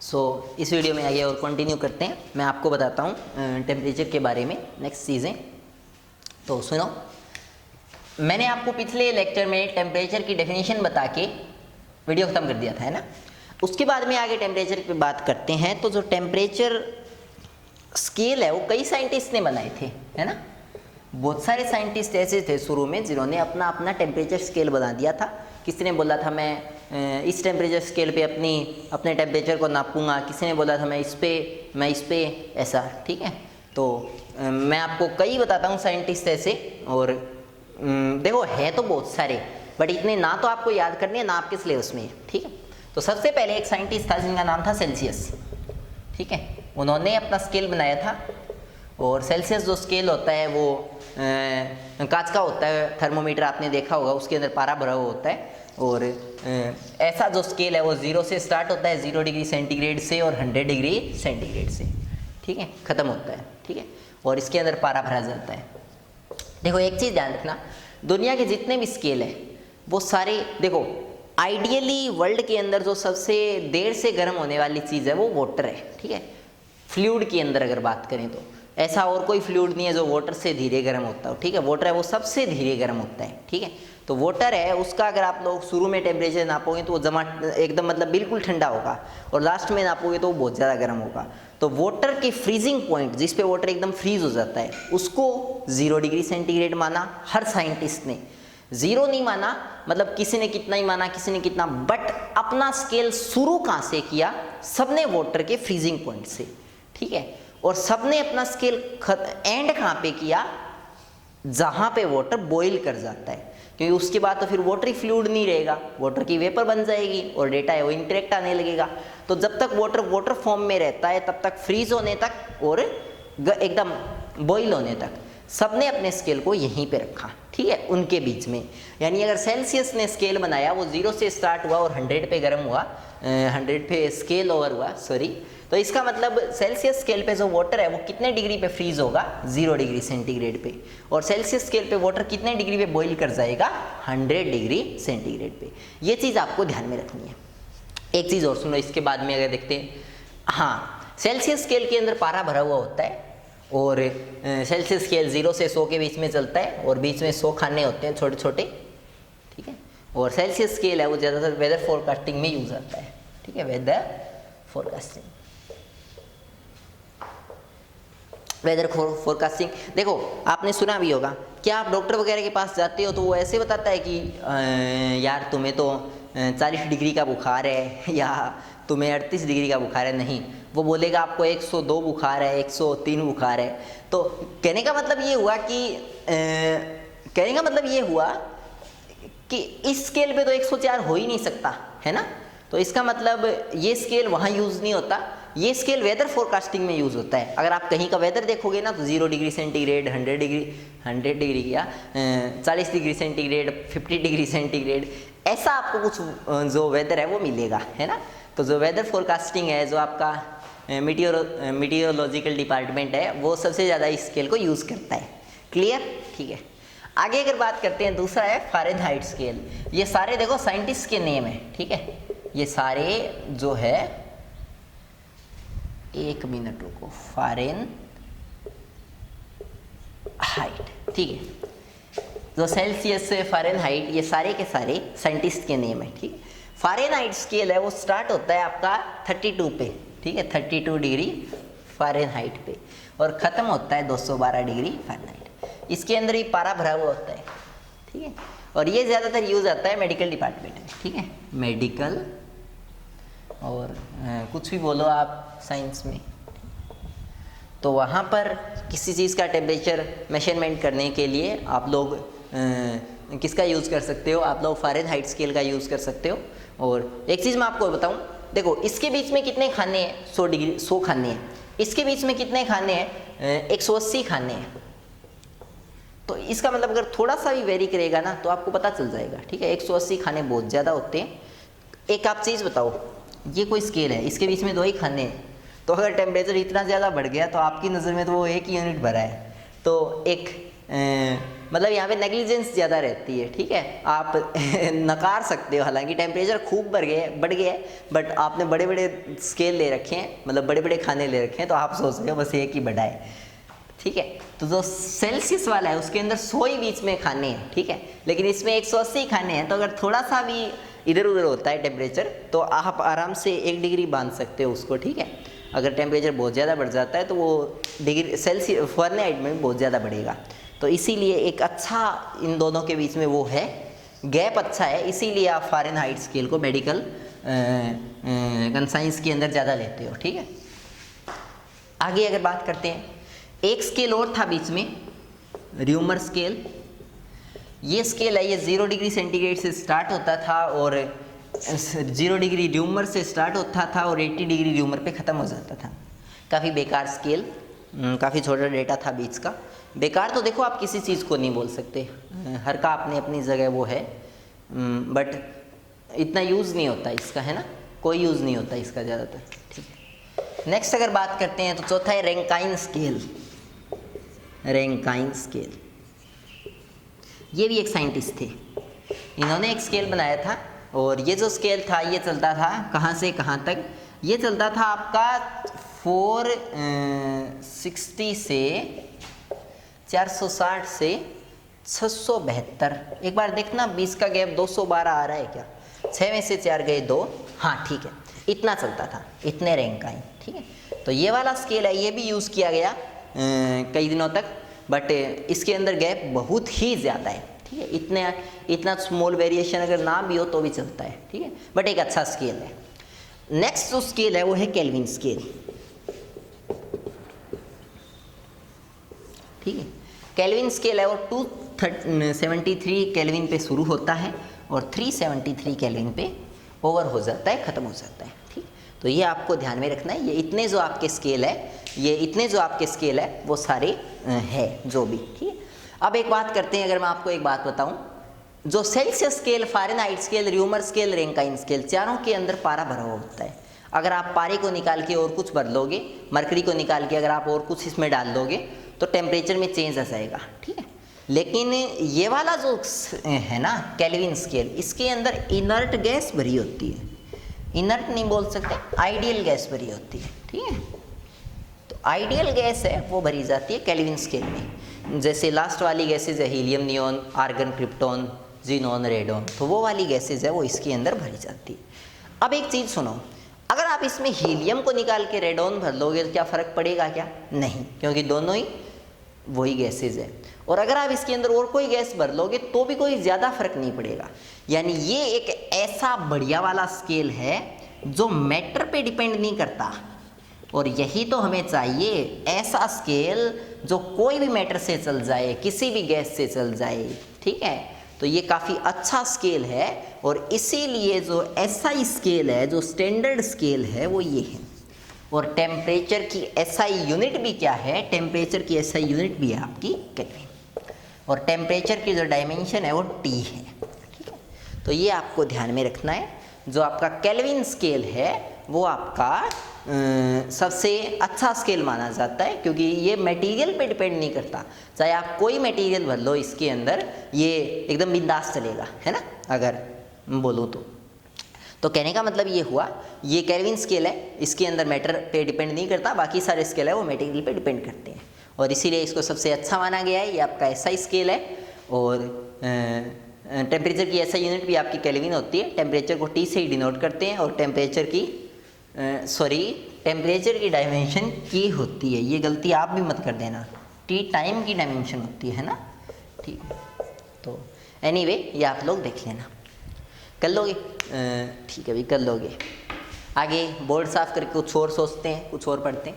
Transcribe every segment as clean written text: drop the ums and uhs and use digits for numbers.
इस वीडियो में आगे और कंटिन्यू करते हैं। मैं आपको बताता हूँ टेम्परेचर के बारे में नेक्स्ट चीज़ें। तो सुनो, मैंने आपको पिछले लेक्चर में टेम्परेचर की डेफिनेशन बता के वीडियो ख़त्म कर दिया था, है ना। उसके बाद में आगे टेम्परेचर पे बात करते हैं। तो जो टेम्परेचर स्केल है वो कई साइंटिस्ट ने बनाए थे, है ना। बहुत सारे साइंटिस्ट ऐसे थे शुरू में जिन्होंने अपना अपना टेम्परेचर स्केल बना दिया था। किसी ने बोला था मैं इस टेम्परेचर स्केल पे अपने टेम्परेचर को नापूंगा, किसी ने बोला था मैं इस पे ऐसा, ठीक है। तो मैं आपको कई बताता हूँ साइंटिस्ट ऐसे, और देखो है तो बहुत सारे, बट इतने ना तो आपको याद करने हैं ना आपके सिलेबस में, ठीक है। तो सबसे पहले एक साइंटिस्ट था जिनका नाम था सेल्सियस, ठीक है। उन्होंने अपना स्केल बनाया था, और सेल्सियस जो स्केल होता है वो कांच का होता है, थर्मोमीटर आपने देखा होगा, उसके अंदर पारा भरा हुआ होता है। और ऐसा जो स्केल है वो 0 से स्टार्ट होता है, 0 डिग्री सेंटीग्रेड से, और 100 डिग्री सेंटीग्रेड से, ठीक है, ख़त्म होता है, ठीक है। और इसके अंदर पारा भरा जाता है। देखो एक चीज़ ध्यान रखना, दुनिया के जितने भी स्केल है वो सारे, देखो आइडियली वर्ल्ड के अंदर जो सबसे देर से गर्म होने वाली चीज़ है वो वाटर है, ठीक है। फ्लूइड के अंदर अगर बात करें तो ऐसा और कोई फ्लूइड नहीं है जो वाटर से धीरे गर्म होता हो, ठीक है। वाटर है वो सबसे धीरे गर्म होता है, ठीक है। तो वाटर है उसका अगर आप लोग शुरू में टेम्परेचर नापोगे तो वो जमा एकदम मतलब बिल्कुल ठंडा होगा, और लास्ट में नापोगे तो वो बहुत ज़्यादा गर्म होगा। तो वाटर के फ्रीजिंग पॉइंट जिस पे वाटर एकदम फ्रीज हो जाता है उसको 0 डिग्री सेंटीग्रेड माना हर साइंटिस्ट ने। 0 नहीं माना, मतलब किसी ने कितना ही माना, किसी ने कितना, बट अपना स्केल शुरू कहाँ से किया, सबने वाटर के फ्रीजिंग पॉइंट से, ठीक है। और सबने अपना स्केल एंड कहाँ पे किया, जहाँ पे वाटर बॉईल कर जाता है, क्योंकि उसके बाद तो फिर वाटर ही फ्लूइड नहीं रहेगा, वाटर की वेपर बन जाएगी और डेटा है वो इंटरेक्ट आने लगेगा। तो जब तक वाटर फॉर्म में रहता है तब तक फ्रीज होने तक और एकदम बॉईल होने तक सबने अपने स्केल को यहीं पे रखा, ठीक है, उनके बीच में। यानी अगर सेल्सियस ने स्केल बनाया वो 0 से स्टार्ट हुआ और 100 पे गर्म हुआ, 100 पे स्केल ओवर हुआ, सॉरी, तो इसका मतलब सेल्सियस स्केल पे जो वाटर है वो कितने डिग्री पे फ्रीज होगा, 0 डिग्री सेंटीग्रेड पे। और सेल्सियस स्केल पे वाटर कितने डिग्री पे बॉईल कर जाएगा, 100 डिग्री सेंटीग्रेड पे। ये चीज़ आपको ध्यान में रखनी है। एक चीज़ और सुनो, इसके बाद में अगर देखते हैं, हाँ, सेल्सियस स्केल के अंदर पारा भरा हुआ होता है, और सेल्सियस स्केल 0 से 100 के बीच में चलता है, और बीच में 100 खाने होते हैं छोटे छोटे, ठीक है। और सेल्सियस स्केल है वो ज़्यादातर वेदर फोरकास्टिंग में यूज आता है, ठीक है, वेदर फोरकास्टिंग। वेदर फोरकास्टिंग, देखो आपने सुना भी होगा, क्या आप डॉक्टर वगैरह के पास जाते हो तो वो ऐसे बताता है कि यार तुम्हें तो 40 डिग्री का बुखार है या तुम्हें 38 डिग्री का बुखार है, नहीं, वो बोलेगा आपको 102 बुखार है, 103 बुखार है। तो कहने का मतलब ये हुआ कि इस स्केल पे तो 104 हो ही नहीं सकता, है ना। तो इसका मतलब ये स्केल वहाँ यूज़ नहीं होता, ये स्केल वेदर फोरकास्टिंग में यूज़ होता है। अगर आप कहीं का वेदर देखोगे ना तो 0 डिग्री सेंटीग्रेड, 100 डिग्री या 40 डिग्री सेंटीग्रेड, 50 डिग्री सेंटीग्रेड, ऐसा आपको कुछ जो वेदर है वो मिलेगा, है ना। तो जो वेदर फोरकास्टिंग है, जो आपका मीटियोलॉजिकल डिपार्टमेंट है, वो सबसे ज़्यादा इस स्केल को यूज़ करता है। क्लियर, ठीक है। आगे अगर बात करते हैं, दूसरा है फ़ारेनहाइट स्केल। ये सारे देखो साइंटिस्ट के नेम है, ठीक है। ये सारे जो है, एक मिनट रुको, फ़ारेनहाइट, ठीक है। जो सेल्सियस से फ़ारेनहाइट, ये सारे के सारे साइंटिस्ट के नेम है, ठीक है। फ़ारेनहाइट स्केल है वो स्टार्ट होता है आपका 32 पे, ठीक है, 32 डिग्री फ़ारेनहाइट पे, और ख़त्म होता है 212 डिग्री फ़ारेनहाइट। इसके अंदर ही पारा भरा हुआ होता है, ठीक है। और ये ज़्यादातर यूज़ आता है मेडिकल डिपार्टमेंट में, ठीक है, मेडिकल और कुछ भी बोलो आप साइंस में। तो वहाँ पर किसी चीज़ का टेम्परेचर मेजरमेंट करने के लिए आप लोग किसका यूज़ कर सकते हो, आप लोग फ़ारेनहाइट स्केल का यूज़ कर सकते हो। और एक चीज़ मैं आपको बताऊँ, देखो इसके बीच में कितने खाने हैं, 100 खाने हैं, इसके बीच में कितने खाने हैं, 180 खाने हैं। तो इसका मतलब अगर थोड़ा सा भी वेरी करेगा ना तो आपको पता चल जाएगा, ठीक है। 180 खाने बहुत ज़्यादा होते हैं। एक आप चीज़ बताओ, ये कोई स्केल है, इसके बीच में 2 ही खाने हैं, तो अगर टेम्परेचर इतना ज़्यादा बढ़ गया तो आपकी नज़र में तो वो 1 यूनिट भरा है। तो एक मतलब यहाँ पे नेग्लिजेंस ज़्यादा रहती है, ठीक है। आप नकार सकते हो, हालांकि टेम्परेचर खूब बढ़ गया है, बट आपने बड़े बड़े स्केल ले रखे हैं, मतलब बड़े बड़े खाने ले रखे हैं, तो आप सोच रहे हो बस एक ही बढ़ाए, ठीक है। तो जो सेल्सियस वाला है उसके अंदर 100 ही बीच में खाने हैं, ठीक है, लेकिन इसमें 180 खाने हैं। तो अगर थोड़ा सा भी इधर उधर होता है टेम्परेचर, तो आप आराम से 1 डिग्री बांध सकते हो उसको, ठीक है। अगर टेम्परेचर बहुत ज़्यादा बढ़ जाता है तो वो डिग्री सेल्सियस फ़ारेनहाइट में बहुत ज़्यादा बढ़ेगा। तो इसीलिए एक अच्छा इन दोनों के बीच में वो है, गैप अच्छा है, इसीलिए आप फ़ारेनहाइट स्केल को मेडिकल साइंस के अंदर ज़्यादा लेते हो, ठीक है। आगे अगर बात करते हैं, एक स्केल और था बीच में, र्यूमर स्केल। ये स्केल है, ये 0 डिग्री सेंटीग्रेड से स्टार्ट होता था और 0 डिग्री र्यूमर से स्टार्ट होता था और 80 डिग्री र्यूमर पे ख़त्म हो जाता था। काफ़ी बेकार स्केल, काफ़ी छोटा डेटा था बीच का। बेकार तो देखो आप किसी चीज़ को नहीं बोल सकते, हर का अपनी अपनी जगह वो है, बट इतना यूज़ नहीं होता इसका, है ना, कोई यूज़ नहीं होता इसका ज़्यादातर, ठीक है। नेक्स्ट अगर बात करते हैं तो चौथा है रैंकाइन स्केल। रैंकाइन स्केल, ये भी एक साइंटिस्ट थे, इन्होंने एक स्केल बनाया था और ये जो स्केल था ये चलता था कहाँ से कहाँ तक, ये चलता था आपका 460 से 460 से 672। एक बार देखना 20 का गैप 212 आ रहा है क्या, 6 में से 4 गए 2, हाँ ठीक है, इतना चलता था, इतने रैंक आए, ठीक है। तो ये वाला स्केल है, ये भी यूज़ किया गया कई दिनों तक, बट इसके अंदर गैप बहुत ही ज़्यादा है, ठीक है। इतना स्मॉल वेरिएशन अगर ना भी हो तो भी चलता है, ठीक है, बट एक अच्छा स्केल है। नेक्स्ट जो स्केल है वो है केल्विन स्केल, ठीक है। केल्विन स्केल है वो 273 केल्विन पे शुरू होता है और 373 केल्विन पे ओवर हो जाता है, ख़त्म हो जाता है, ठीक। तो ये आपको ध्यान में रखना है, ये इतने जो आपके स्केल है वो सारे है जो भी, ठीक है। अब एक बात करते हैं, अगर मैं आपको एक बात बताऊं, जो Celsius scale, Fahrenheit scale, rumour scale, Rankine scale, चारों के अंदर पारा भरा हुआ होता है। अगर आप पारे को निकाल के और कुछ भर लोगे, मरकरी को निकाल के अगर आप और कुछ इसमें डाल दोगे तो टेम्परेचर में चेंज आ जाएगा, ठीक है। लेकिन ये वाला जो है ना केल्विन स्केल, इसके अंदर इनर्ट गैस भरी होती है, इनर्ट नहीं बोल सकते, आइडियल गैस भरी होती है, ठीक है। तो आइडियल गैस है वो भरी जाती है केल्विन स्केल में। जैसे लास्ट वाली गैसेज है helium, neon, argon, krypton, xenon, radon, तो वो वाली गैसेज है वो इसके अंदर भरी जाती है। अब एक चीज़ सुनो, अगर आप इसमें हीलियम को निकाल के रेडोन भर लोगे तो क्या फ़र्क पड़ेगा क्या? नहीं, क्योंकि दोनों ही वही गैसेज है। और अगर आप इसके अंदर और कोई गैस भर लोगे तो भी कोई ज़्यादा फर्क नहीं पड़ेगा। यानी ये एक ऐसा बढ़िया वाला स्केल है जो मैटर पे डिपेंड नहीं करता, और यही तो हमें चाहिए, ऐसा स्केल जो कोई भी मैटर से चल जाए, किसी भी गैस से चल जाए, ठीक है। तो ये काफ़ी अच्छा स्केल है, और इसीलिए जो एसआई स्केल है, जो स्टैंडर्ड स्केल है वो ये है। और टेम्परेचर की एसआई यूनिट भी क्या है? टेम्परेचर की एसआई यूनिट भी है आपकी केल्विन, और टेम्परेचर की जो डायमेंशन है वो टी है, ठीक है। तो ये आपको ध्यान में रखना है। जो आपका केल्विन स्केल है वो आपका सबसे अच्छा स्केल माना जाता है, क्योंकि ये मटेरियल पे डिपेंड नहीं करता। चाहे आप कोई मटेरियल भर लो इसके अंदर, ये एकदम बिंदास चलेगा, है ना, अगर बोलूँ तो कहने का मतलब ये हुआ, ये केल्विन स्केल है, इसके अंदर मैटर पे डिपेंड नहीं करता, बाकी सारे स्केल है वो मटेरियल पे डिपेंड करते हैं, और इसीलिए इसको सबसे अच्छा माना गया है। ये आपका एसआई स्केल है, और टेम्परेचर की एसआई यूनिट भी आपकी केल्विन होती है। टेम्परेचर को टी से ही डिनोट करते हैं, और टेम्परेचर की डायमेंशन की होती है, ये गलती आप भी मत कर देना, टी टाइम की डायमेंशन होती है ना, ठीक है। तो एनीवे ये आप लोग देख लेना, कर लोगे, ठीक है भाई, कर लोगे। आगे बोर्ड साफ करके कुछ और सोचते हैं, कुछ और पढ़ते हैं।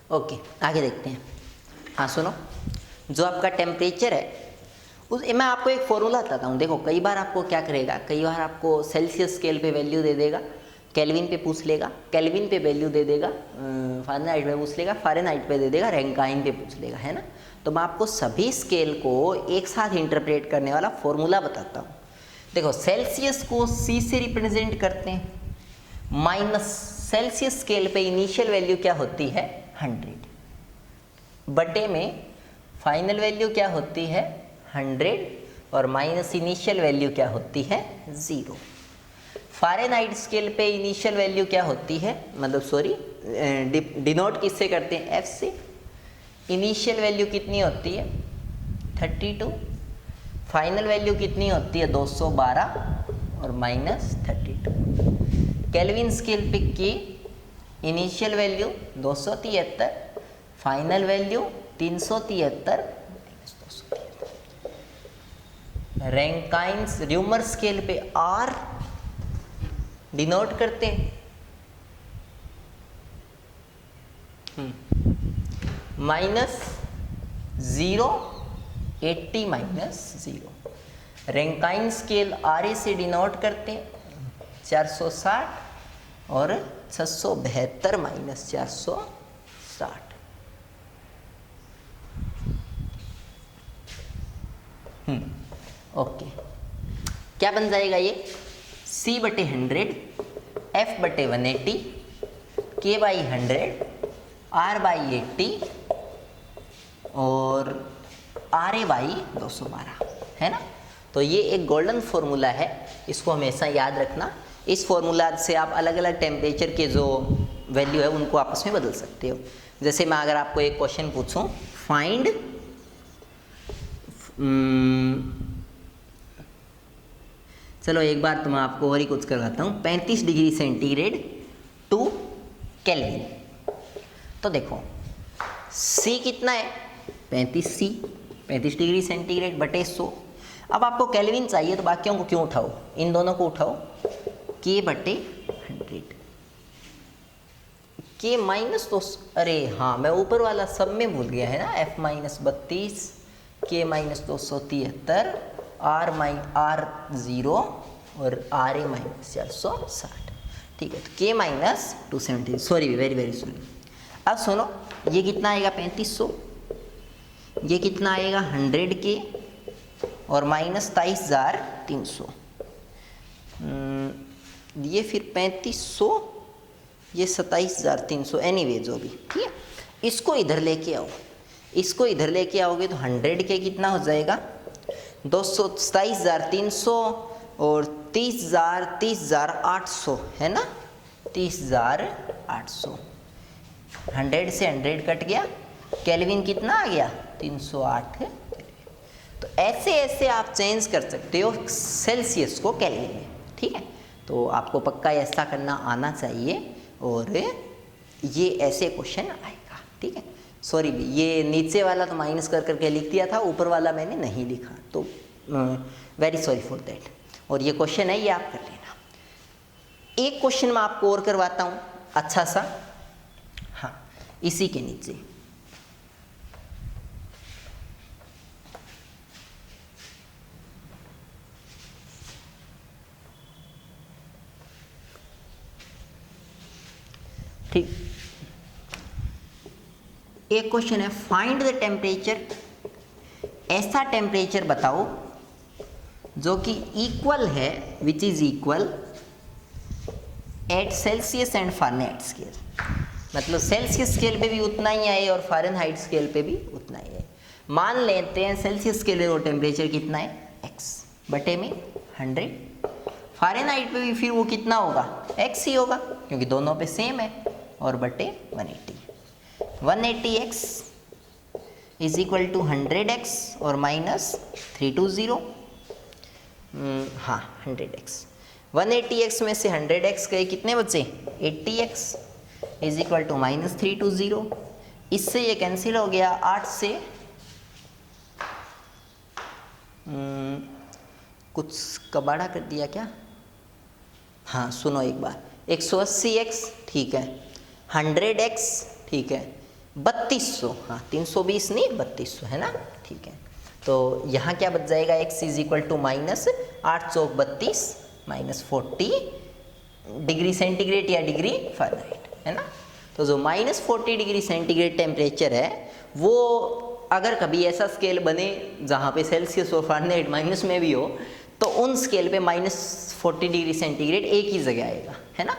ओके, आगे देखते हैं। हाँ सुनो, जो आपका टेम्परेचर है उस मैं आपको एक फॉर्मूला बताता हूँ। देखो कई बार आपको क्या करेगा, कई बार आपको सेल्सियस स्केल पे वैल्यू दे देगा, केल्विन पे पूछ लेगा, केल्विन पे वैल्यू दे देगा, फ़ारेनहाइट पे पूछ लेगा, फ़ारेनहाइट पे दे देगा, रैंकाइन पे पूछ लेगा, है ना। तो मैं आपको सभी स्केल को एक साथ इंटरप्रेट करने वाला फॉर्मूला बताता हूँ। देखो सेल्सियस को C से रिप्रेजेंट करते हैं, माइनस सेल्सियस स्केल पे इनिशियल वैल्यू क्या होती है 100, बटे में फाइनल वैल्यू क्या होती है 100 और माइनस इनिशियल वैल्यू क्या होती है 0। फ़ारेनहाइट स्केल पे इनिशियल वैल्यू क्या होती है, मतलब सॉरी डिनोट किससे करते हैं, F से। इनिशियल वैल्यू कितनी होती है 32, फाइनल वैल्यू कितनी होती है 212 और माइनस 32। केल्विन स्केल पे की initial value 273, final value 373 minus 273। Rankine's Reaumur scale पे R डिनोट करते हैं minus 0, 80 minus 0। Rankine scale RA से डिनोट करते हैं 460 और 672 माइनस 460। ओके, क्या बन जाएगा ये C बटे 100, F बटे 180, K बाई 100, R बाई 80 और RA बाई 212, है ना। तो ये एक गोल्डन फॉर्मूला है, इसको हमेशा याद रखना। इस फॉर्मूला से आप अलग अलग टेम्परेचर के जो वैल्यू है उनको आपस में बदल सकते हो। जैसे मैं अगर आपको एक क्वेश्चन पूछूं, फाइंड चलो एक बार तो मैं आपको और ही कुछ करवाता हूँ, 35 डिग्री सेंटीग्रेड टू केल्विन। तो देखो C कितना है 35C, 35 डिग्री सेंटीग्रेड बटे 100। अब आपको केल्विन चाहिए तो बाकियों को क्यों उठाओ, इन दोनों को उठाओ, K बटे 100, K माइनस 200, अरे हाँ मैं ऊपर वाला सब में भूल गया है ना, F minus 32, K minus 273, R 0 और RA माइनस 460। ठीक है, तो K minus 270, sorry very very sorry. अब सुनो, ये कितना आएगा 3500, ये कितना आएगा 100K और माइनस 22300, ये फिर 3500, ये 27300, एनीवे जो भी, ठीक है। इसको इधर लेके आओ, इसको इधर लेके आओगे तो 100K कितना हो जाएगा 227,300 और 30,800, है ना, 30,800। 100 से 100 कट गया, केल्विन कितना आ गया 308। तो ऐसे ऐसे आप चेंज कर सकते हो सेल्सियस को केल्विन में, ठीक है। तो आपको पक्का ऐसा करना आना चाहिए और ये ऐसे क्वेश्चन आएगा, ठीक है। सॉरी ये नीचे वाला तो माइनस कर करके लिख दिया था, ऊपर वाला मैंने नहीं लिखा, तो वेरी सॉरी फॉर दैट। और ये क्वेश्चन है, ये आप कर लेना। एक क्वेश्चन मैं आपको और करवाता हूँ अच्छा सा, हाँ इसी के नीचे। ठीक, एक क्वेश्चन है, फाइंड द टेम्परेचर, ऐसा टेम्परेचर बताओ जो कि इक्वल है, which is equal at Celsius and Fahrenheit scale. मतलब सेल्सियस स्केल पे भी उतना ही आए और फ़ारेनहाइट स्केल पे भी उतना ही आए। मान लेते हैं सेल्सियस स्केल पे वो टेम्परेचर कितना है x बटे में 100, फ़ारेनहाइट पे भी फिर वो कितना होगा x ही होगा क्योंकि दोनों पे सेम है, और बटे 180। 180x is equal to 100x और माइनस 320, हाँ 100x। 180x में से 100x गए, कितने बचे 80x is equal to minus 320। इससे ये कैंसिल हो गया, 8 से कुछ कबाड़ा कर दिया क्या, हाँ सुनो एक बार, 180x ठीक है, 100x ठीक है, 3200, हाँ 320 नहीं 3200 है ना, ठीक है। तो यहाँ क्या बच जाएगा, x is equal to minus 8 चौक 32 माइनस 40 डिग्री सेंटीग्रेड या डिग्री फ़ारेनहाइट, है ना। तो जो माइनस 40 डिग्री सेंटीग्रेड टेम्परेचर है वो अगर कभी ऐसा स्केल बने जहाँ पे सेल्सियस और फ़ारेनहाइट माइनस में भी हो, तो उन स्केल पे माइनस 40 डिग्री सेंटीग्रेड एक ही जगह आएगा, है ना।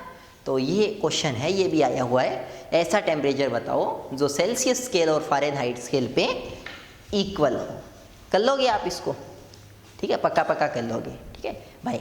तो ये क्वेश्चन है, ये भी आया हुआ है, ऐसा टेम्परेचर बताओ जो सेल्सियस स्केल और फ़ारेनहाइट स्केल पे इक्वल हो। कर लोगे आप इसको, ठीक है, पक्का पक्का कर लोगे, ठीक है भाई।